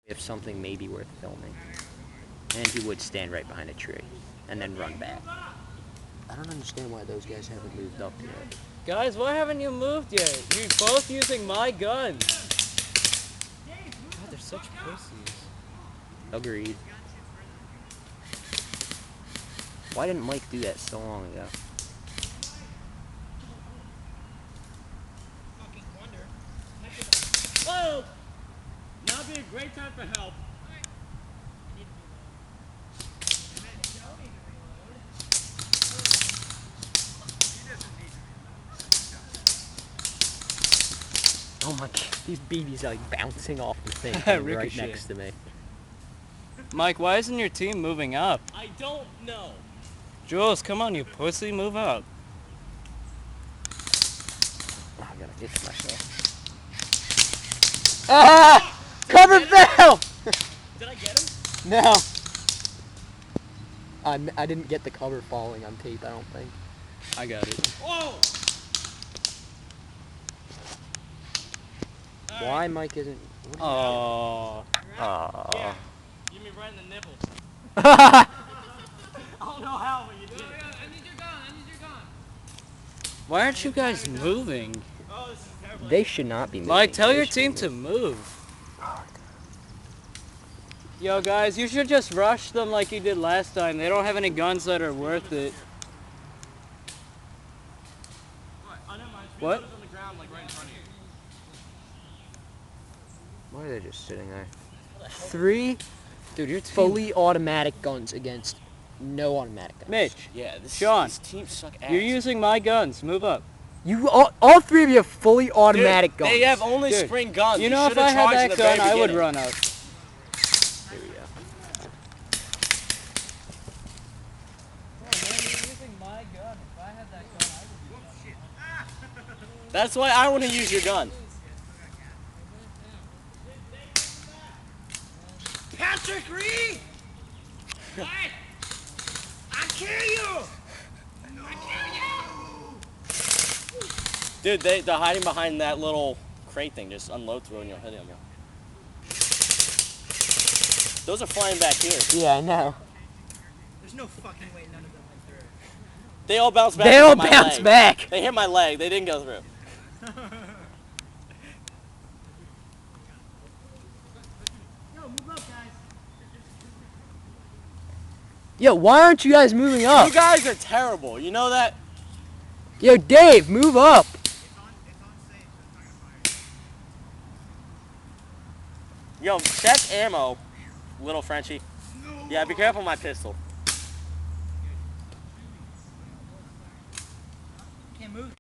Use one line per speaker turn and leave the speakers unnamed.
if something may be worth filming. And he would stand right behind a tree and then run back. I don't understand why those guys haven't moved up yet.
Guys, why haven't you moved yet? You're both using my guns. God, they're such pussies.
Agreed. Why didn't Mike do that so long ago?
Fucking wonder. Whoa! Now would be a great time for help.
Oh my god, these BBs are like bouncing off the thing right next to me.
Mike, why isn't your team moving up?
I don't know.
Jules, come on, you pussy, move up.
Oh, I gotta get to myself. Ah! Cover fell!
Did I get him?
No. I didn't get the cover falling on tape, I don't think.
I got it.
Whoa!
Why Mike isn't...
Oh.
Yeah. Give me right in the nipple. I don't know how, but you did. I need your gun. I need your gun.
Why aren't you guys moving?
Oh, this is terrible.
They should not be moving.
Mike, tell
They
your
should
team
be
to
moving.
move. Yo, guys, you should just rush them like you did last time. They don't have any guns that are worth it. What?
On the ground, like right in front of you.
Why are they just sitting there? 3
Dude, your team...
fully automatic guns against no automatic guns.
Mitch,
Yeah,
Sean,
these teams suck ass.
you're using my guns. Move up.
You all 3 of you have fully automatic guns.
They have only
Dude,
spring guns.
You know, if I had that gun, I would run up.
Here we go.
That's why I want to use your gun. Patrick Reed! What? I kill you! I kill you! Dude, they're hiding behind that little crate thing. Just unload through and you'll hit them. Those are flying back here.
Yeah, I know.
There's no fucking way none of them went through.
They all bounce back.
They all bounce back.
They hit my leg. They didn't go through.
Yo, move up, guys.
Yo, why aren't you guys moving up?
You guys are terrible. You know that?
Yo, Dave, move up.
Yo, check ammo, little Frenchie. Yeah, be careful with my pistol.
Can't move.